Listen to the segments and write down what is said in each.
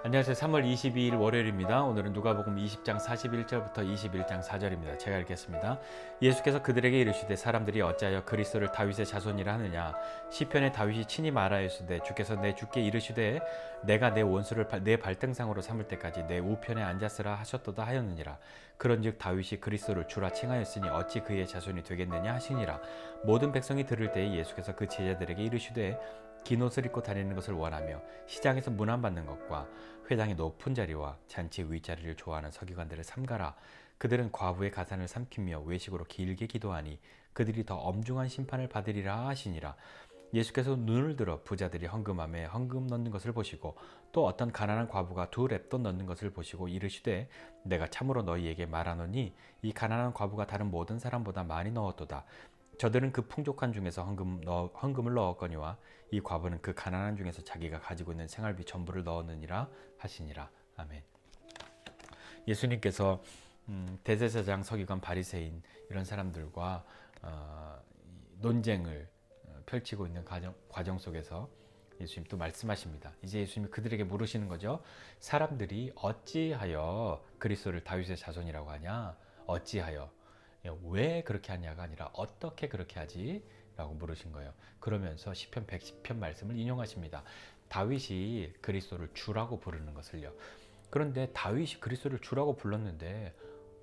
안녕하세요. 3월 22일 월요일입니다. 오늘은 누가복음 20장 41절부터 21장 4절입니다. 제가 읽겠습니다. 예수께서 그들에게 이르시되 사람들이 어찌하여 그리스도를 다윗의 자손이라 하느냐. 시편에 다윗이 친히 말하였으되 주께서 내 주께 이르시되 내가 내 원수를 내 발등상으로 삼을 때까지 내 우편에 앉았으라 하셨도다 하였느니라. 그런즉 다윗이 그리스도를 주라 칭하였으니 어찌 그의 자손이 되겠느냐 하시니라. 모든 백성이 들을 때에 예수께서 그 제자들에게 이르시되 긴 옷을 입고 다니는 것을 원하며 시장에서 문안받는 것과 회당의 높은 자리와 잔치 윗자리를 좋아하는 서기관들을 삼가라. 그들은 과부의 가산을 삼키며 외식으로 길게 기도하니 그들이 더 엄중한 심판을 받으리라 하시니라. 예수께서 눈을 들어 부자들이 헌금함에 헌금 넣는 것을 보시고 또 어떤 가난한 과부가 2렙돈 넣는 것을 보시고 이르시되 내가 참으로 너희에게 말하노니 이 가난한 과부가 다른 모든 사람보다 많이 넣었도다. 저들은 그 풍족한 중에서 헌금을 넣었거니와 이 과부는 그 가난한 중에서 자기가 가지고 있는 생활비 전부를 넣었느니라 하시니라. 아멘. 예수님께서 대제사장, 서기관, 바리새인 이런 사람들과 논쟁을 펼치고 있는 과정 속에서 예수님 또 말씀하십니다. 이제 예수님이 그들에게 물으시는 거죠. 사람들이 어찌하여 그리스도를 다윗의 자손이라고 하냐? 어찌하여? 왜 그렇게 하냐가 아니라 어떻게 그렇게 하지? 라고 물으신 거예요. 그러면서 시편 110편 말씀을 인용하십니다. 다윗이 그리스도를 주라고 부르는 것을요. 그런데 다윗이 그리스도를 주라고 불렀는데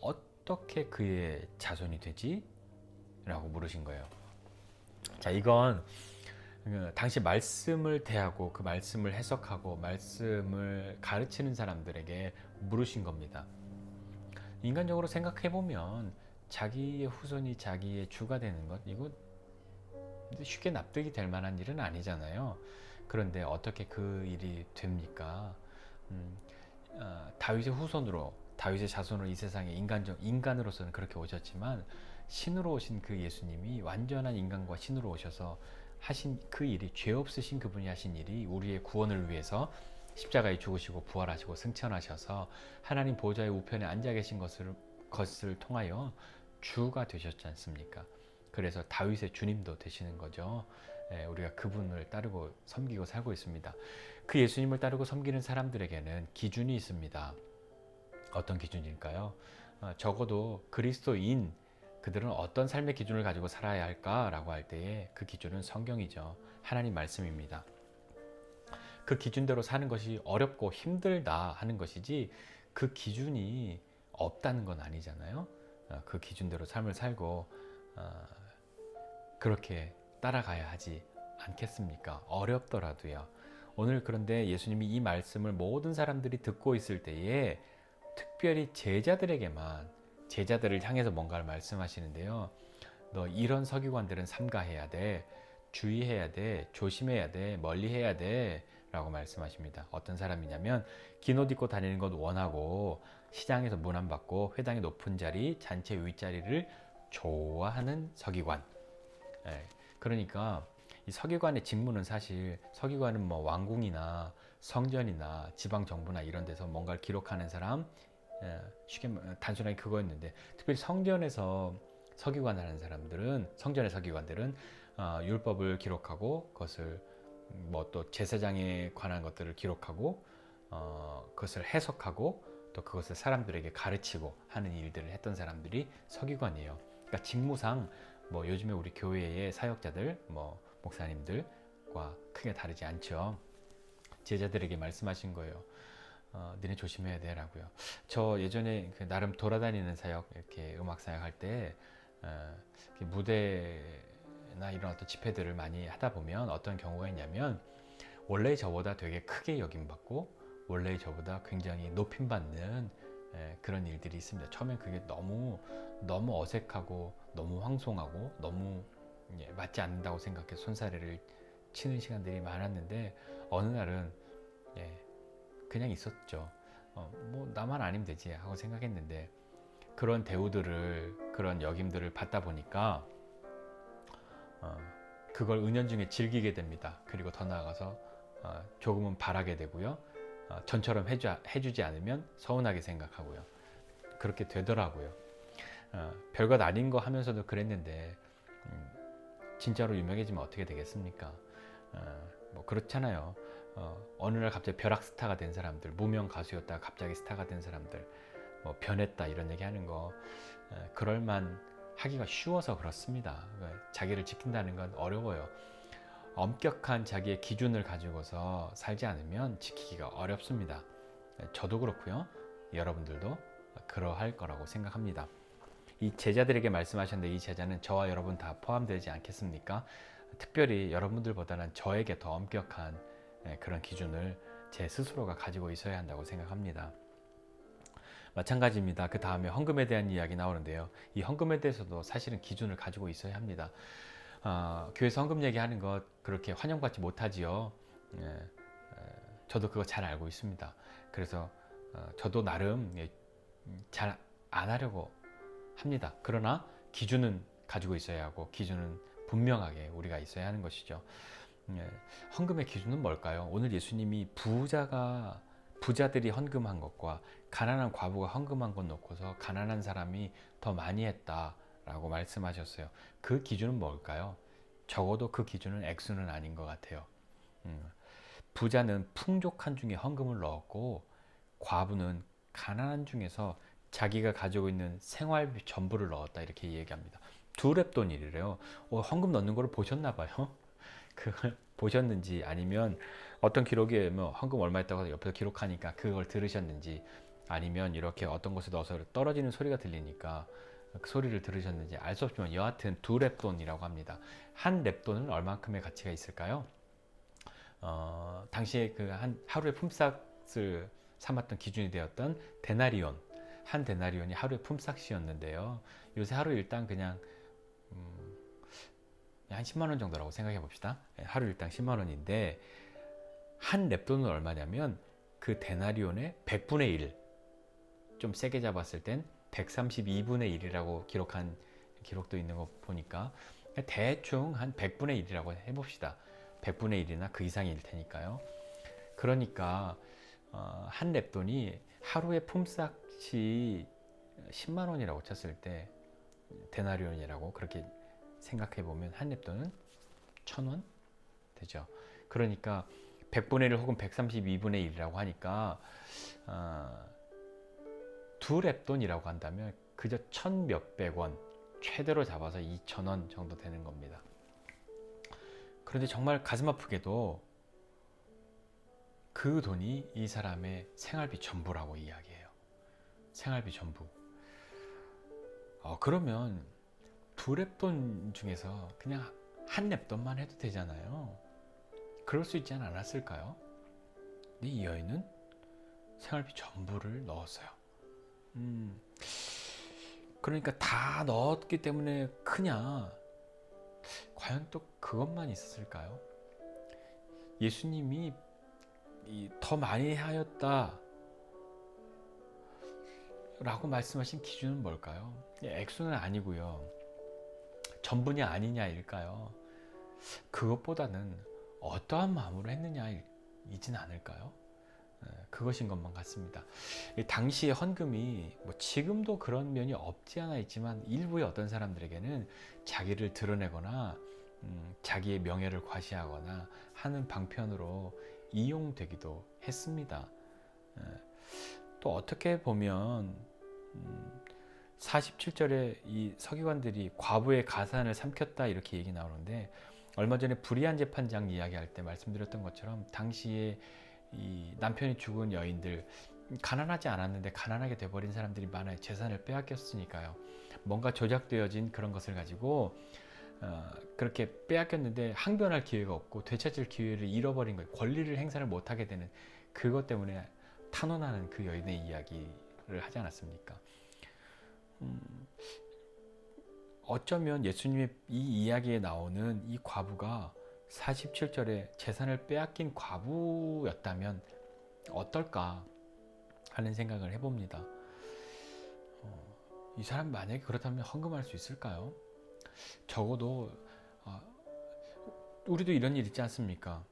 어떻게 그의 자손이 되지? 라고 물으신 거예요. 자, 이건 당시 말씀을 대하고 그 말씀을 해석하고 말씀을 가르치는 사람들에게 물으신 겁니다. 인간적으로 생각해 보면 자기의 후손이 자기의 주가 되는 것, 이거 쉽게 납득이 될 만한 일은 아니잖아요. 그런데 어떻게 그 일이 됩니까? 다윗의 후손으로, 다윗의 자손으로 이 세상에 인간으로서는 그렇게 오셨지만 신으로 오신 그 예수님이 완전한 인간과 신으로 오셔서 하신 그 일이, 죄 없으신 그분이 하신 일이 우리의 구원을 위해서 십자가에 죽으시고 부활하시고 승천하셔서 하나님 보좌의 우편에 앉아 계신 것을 통하여 주가 되셨지 않습니까? 그래서 다윗의 주님도 되시는 거죠. 우리가 그분을 따르고 섬기고 살고 있습니다. 그 예수님을 따르고 섬기는 사람들에게는 기준이 있습니다. 어떤 기준일까요? 적어도 그리스도인 그들은 어떤 삶의 기준을 가지고 살아야 할까라고 할 때에 그 기준은 성경이죠. 하나님 말씀입니다. 그 기준대로 사는 것이 어렵고 힘들다 하는 것이지 그 기준이 없다는 건 아니잖아요. 그 기준대로 삶을 살고 그렇게 따라가야 하지 않겠습니까? 어렵더라도요. 오늘 그런데 예수님이 이 말씀을 모든 사람들이 듣고 있을 때에 특별히 제자들을 향해서 뭔가를 말씀하시는데요. 너 이런 서기관들은 삼가해야 돼. 주의해야 돼. 조심해야 돼. 멀리해야 돼. 라고 말씀하십니다. 어떤 사람이냐면 긴 옷 입고 다니는 것 원하고 시장에서 문안받고 회당의 높은 자리, 잔치 윗자리를 좋아하는 서기관. 그러니까 이 서기관의 직무는 사실 서기관은 뭐 왕궁이나 성전이나 지방 정부나 이런 데서 뭔가를 기록하는 사람, 쉽게 단순하게 그거였는데 특별히 성전에서 서기관하는 사람들은 성전의 서기관들은 율법을 기록하고 그것을 뭐 또 제사장에 관한 것들을 기록하고 그것을 해석하고 또 그것을 사람들에게 가르치고 하는 일들을 했던 사람들이 서기관이에요. 그러니까 직무상 뭐 요즘에 우리 교회의 사역자들, 뭐 목사님들과 크게 다르지 않죠. 제자들에게 말씀하신 거예요. 너네 조심해야 돼라고요. 저 예전에 나름 돌아다니는 사역, 이렇게 음악 사역 할 때 무대나 이런 어떤 집회들을 많이 하다 보면 어떤 경우가 있냐면 원래 저보다 되게 크게 여김받고 원래 저보다 굉장히 높임받는 그런 일들이 있습니다. 처음엔 그게 너무 어색하고 너무 황송하고 너무 맞지 않는다고 생각해 손사래를 치는 시간들이 많았는데 어느 날은 그냥 있었죠. 뭐 나만 아니면 되지 하고 생각했는데 그런 대우들을, 그런 역임들을 받다 보니까 그걸 은연중에 즐기게 됩니다. 그리고 더 나아가서 조금은 바라게 되고요. 전처럼 해주지 않으면 서운하게 생각하고요. 그렇게 되더라고요. 별것 아닌 거 하면서도 그랬는데 진짜로 유명해지면 어떻게 되겠습니까? 뭐 그렇잖아요. 어느 날 갑자기 벼락 스타가 된 사람들, 무명 가수였다가 갑자기 스타가 된 사람들, 뭐 변했다 이런 얘기 하는 거, 그럴만 하기가 쉬워서 그렇습니다. 자기를 지킨다는 건 어려워요. 엄격한 자기의 기준을 가지고서 살지 않으면 지키기가 어렵습니다. 저도 그렇고요. 여러분들도 그러할 거라고 생각합니다. 이 제자들에게 말씀하셨는데 이 제자는 저와 여러분 다 포함되지 않겠습니까? 특별히 여러분들보다는 저에게 더 엄격한 그런 기준을 제 스스로가 가지고 있어야 한다고 생각합니다. 마찬가지입니다. 그 다음에 헌금에 대한 이야기 나오는데요. 이 헌금에 대해서도 사실은 기준을 가지고 있어야 합니다. 교회에서 헌금 얘기하는 것 그렇게 환영받지 못하지요. 저도 그거 잘 알고 있습니다. 그래서 저도 나름 잘 안 하려고 합니다. 그러나 기준은 가지고 있어야 하고 기준은 분명하게 우리가 있어야 하는 것이죠. 헌금의 기준은 뭘까요? 오늘 예수님이 부자들이 헌금한 것과 가난한 과부가 헌금한 것 놓고서 가난한 사람이 더 많이 했다라고 말씀하셨어요. 그 기준은 뭘까요? 적어도 그 기준은 액수는 아닌 것 같아요. 부자는 풍족한 중에 헌금을 넣었고 과부는 가난한 중에서 자기가 가지고 있는 생활비 전부를 넣었다 이렇게 얘기합니다. 두 랩돈이래요. 헌금 넣는 걸 보셨나 봐요. 그걸 보셨는지 아니면 어떤 기록에 뭐 헌금 얼마 했다고 옆에서 기록하니까 그걸 들으셨는지 아니면 이렇게 어떤 곳에 넣어서 떨어지는 소리가 들리니까 그 소리를 들으셨는지 알 수 없지만 여하튼 두 랩돈이라고 합니다. 한 랩돈은 얼만큼의 가치가 있을까요? 당시에 그 한 하루의 품삯을 삼았던 기준이 되었던 데나리온, 한 데나리온이 하루의 품삯이었는데요. 요새 하루 일당 그냥 한 10만 원 정도라고 생각해 봅시다. 하루 일당 10만 원인데 한 랩돈은 얼마냐면 그 데나리온의 100분의 1, 좀 세게 잡았을 땐 132분의 1이라고 기록한 기록도 있는 거 보니까 대충 한 100분의 1이라고 해봅시다. 100분의 1이나 그 이상일 테니까요. 그러니까 한 랩돈이 하루의 품삯이 10만 원이라고 쳤을 때 데나리온이라고 그렇게 생각해 보면 한 랩돈은 1,000원 되죠. 그러니까 100분의 1 혹은 132분의 1이라고 하니까 두 랩돈이라고 한다면 그저 1,000몇백 원, 최대로 잡아서 2,000원 정도 되는 겁니다. 그런데 정말 가슴 아프게도 그 돈이 이 사람의 생활비 전부라고 이야기해요. 생활비 전부. 그러면 두 랩돈 중에서 그냥 한 랩돈만 해도 되잖아요. 그럴 수 있지 않았을까요? 근데 이 여인은 생활비 전부를 넣었어요. 그러니까 다 넣었기 때문에 크냐? 과연 또 그것만 있었을까요? 예수님이 더 많이 하였다 라고 말씀하신 기준은 뭘까요? 액수는 아니고요. 전분이 아니냐일까요? 그것보다는 어떠한 마음으로 했느냐이진 않을까요? 그것인 것만 같습니다. 당시의 헌금이 뭐 지금도 그런 면이 없지 않아 있지만 일부의 어떤 사람들에게는 자기를 드러내거나 자기의 명예를 과시하거나 하는 방편으로 이용되기도 했습니다. 또 어떻게 보면 47절에 이 서기관들이 과부의 가산을 삼켰다 이렇게 얘기 나오는데 얼마 전에 불의한 재판장 이야기할 때 말씀드렸던 것처럼 당시에 이 남편이 죽은 여인들 가난하지 않았는데 가난하게 돼버린 사람들이 많아요. 재산을 빼앗겼으니까요. 뭔가 조작되어진 그런 것을 가지고 그렇게 빼앗겼는데 항변할 기회가 없고 되찾을 기회를 잃어버린 거예요. 권리를 행사를 못하게 되는 그것 때문에 탄원하는 그 여인의 이야기를 하지 않았습니까? 어쩌면 예수님의 이 이야기에 나오는 이 과부가 47절에 재산을 빼앗긴 과부였다면 어떨까 하는 생각을 해봅니다. 이 사람 만약에 그렇다면 헌금할 수 있을까요? 적어도 우리도 이런 일 있지 않습니까?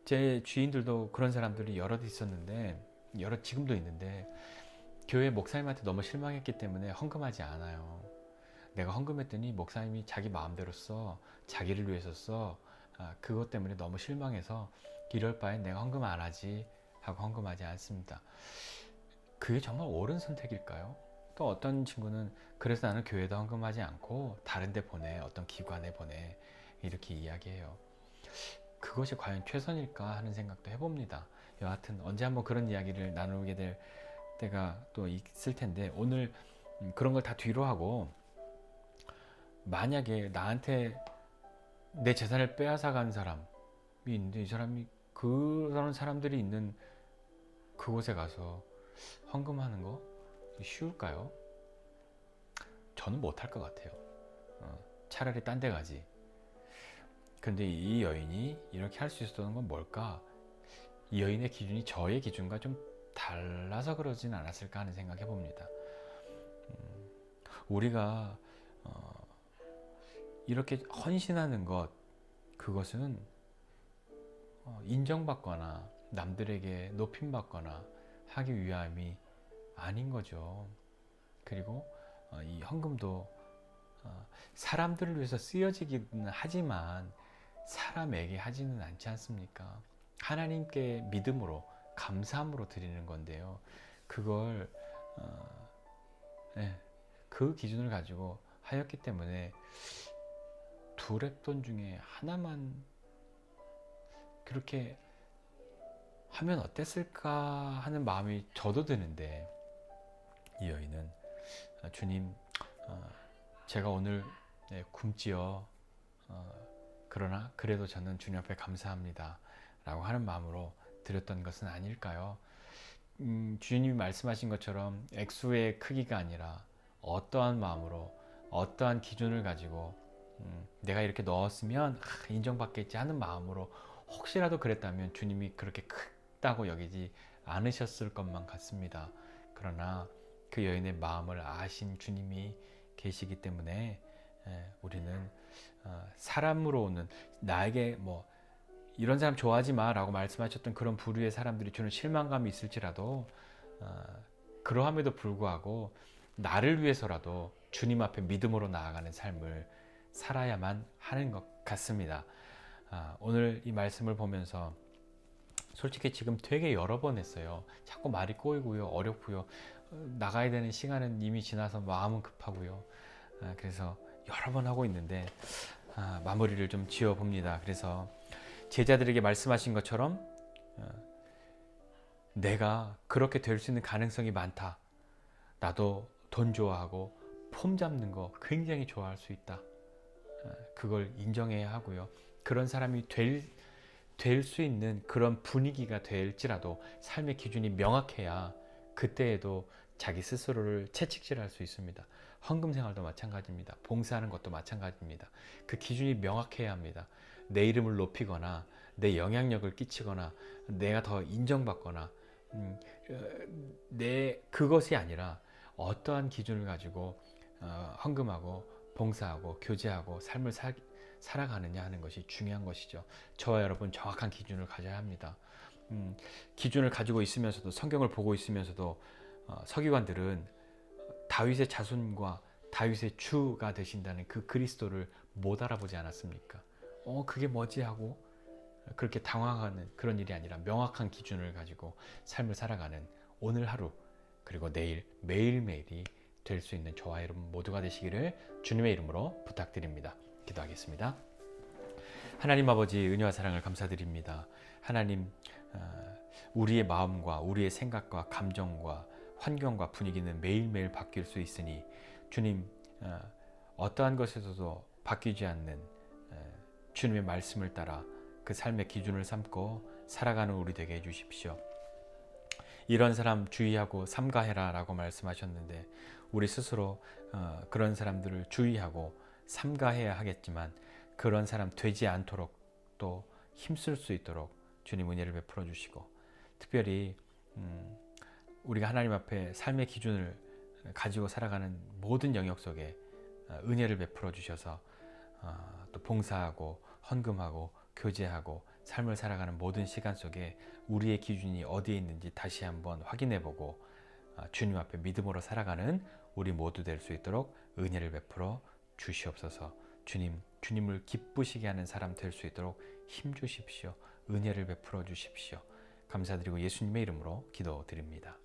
제 지인들도 그런 사람들이 여럿 있었는데 여럿 지금도 있는데 교회 목사님한테 너무 실망했기 때문에 헌금하지 않아요. 내가 헌금했더니 목사님이 자기 마음대로 써, 자기를 위해서 써, 그것 때문에 너무 실망해서 이럴 바엔 내가 헌금 안 하지 하고 헌금하지 않습니다. 그게 정말 옳은 선택일까요? 또 어떤 친구는 그래서 나는 교회도 헌금하지 않고 다른 데 보내, 어떤 기관에 보내, 이렇게 이야기해요. 그것이 과연 최선일까 하는 생각도 해봅니다. 여하튼 언제 한번 그런 이야기를 나누게 될 때가 또 있을 텐데, 오늘 그런 걸 다 뒤로 하고, 만약에 나한테 내 재산을 빼앗아간 사람이 있는데, 이 사람이 그런 사람들이 있는 그곳에 가서 헌금하는 거 쉬울까요? 저는 못할 것 같아요. 차라리 딴 데 가지. 근데 이 여인이 이렇게 할 수 있었던 건 뭘까? 이 여인의 기준이 저의 기준과 좀 달라서 그러진 않았을까 하는 생각 해봅니다. 우리가 이렇게 헌신하는 것, 그것은 인정받거나 남들에게 높임받거나 하기 위함이 아닌 거죠. 그리고 이 헌금도 사람들을 위해서 쓰여지기는 하지만 사람에게 하지는 않지 않습니까? 하나님께 믿음으로, 감사함으로 드리는 건데요. 그걸 그 기준을 가지고 하였기 때문에 두 랩돈 중에 하나만 그렇게 하면 어땠을까 하는 마음이 저도 드는데, 이 여인은 주님, 제가 오늘 굶지어 그러나 그래도 저는 주님 앞에 감사합니다 라고 하는 마음으로 드렸던 것은 아닐까요? 주님이 말씀하신 것처럼 액수의 크기가 아니라 어떠한 마음으로, 어떠한 기준을 가지고 내가 이렇게 넣었으면 인정받겠지 하는 마음으로 혹시라도 그랬다면 주님이 그렇게 크다고 여기지 않으셨을 것만 같습니다. 그러나 그 여인의 마음을 아신 주님이 계시기 때문에 우리는 사람으로 오는, 나에게 뭐 이런 사람 좋아하지 마 라고 말씀하셨던 그런 부류의 사람들이 주는 실망감이 있을지라도 그러함에도 불구하고 나를 위해서라도 주님 앞에 믿음으로 나아가는 삶을 살아야만 하는 것 같습니다. 오늘 이 말씀을 보면서 솔직히 지금 되게 여러 번 했어요. 자꾸 말이 꼬이고요, 어렵고요, 나가야 되는 시간은 이미 지나서 마음은 급하고요. 그래서 여러 번 하고 있는데 마무리를 좀 지어 봅니다. 그래서 제자들에게 말씀하신 것처럼 내가 그렇게 될 수 있는 가능성이 많다. 나도 돈 좋아하고 폼 잡는 거 굉장히 좋아할 수 있다. 그걸 인정해야 하고요. 그런 사람이 될 수 있는 그런 분위기가 될지라도 삶의 기준이 명확해야 그때에도 자기 스스로를 채찍질할 수 있습니다. 헌금 생활도 마찬가지입니다. 봉사하는 것도 마찬가지입니다. 그 기준이 명확해야 합니다. 내 이름을 높이거나 내 영향력을 끼치거나 내가 더 인정받거나 그것이 아니라 어떠한 기준을 가지고 헌금하고 봉사하고 교제하고 삶을 살아가느냐 하는 것이 중요한 것이죠. 저와 여러분 정확한 기준을 가져야 합니다. 기준을 가지고 있으면서도, 성경을 보고 있으면서도 서기관들은 다윗의 자손과 다윗의 주가 되신다는 그 그리스도를 못 알아보지 않았습니까? 그게 뭐지 하고 그렇게 당황하는 그런 일이 아니라 명확한 기준을 가지고 삶을 살아가는 오늘 하루, 그리고 내일, 매일매일이 될 수 있는 저와 여러분 모두가 되시기를 주님의 이름으로 부탁드립니다. 기도하겠습니다. 하나님 아버지, 은혜와 사랑을 감사드립니다. 하나님, 우리의 마음과 우리의 생각과 감정과 환경과 분위기는 매일매일 바뀔 수 있으니 주님, 어떠한 것에서도 바뀌지 않는 주님의 말씀을 따라 그 삶의 기준을 삼고 살아가는 우리 되게 해주십시오. 이런 사람 주의하고 삼가해라 라고 말씀하셨는데, 우리 스스로 그런 사람들을 주의하고 삼가해야 하겠지만 그런 사람 되지 않도록 또 힘쓸 수 있도록 주님 은혜를 베풀어 주시고, 특별히 우리가 하나님 앞에 삶의 기준을 가지고 살아가는 모든 영역 속에 은혜를 베풀어 주셔서 또 봉사하고 헌금하고 교제하고 삶을 살아가는 모든 시간 속에 우리의 기준이 어디에 있는지 다시 한번 확인해보고 주님 앞에 믿음으로 살아가는 우리 모두 될 수 있도록 은혜를 베풀어 주시옵소서. 주님을 기쁘시게 하는 사람 될 수 있도록 힘 주십시오. 은혜를 베풀어 주십시오. 감사드리고 예수님의 이름으로 기도드립니다.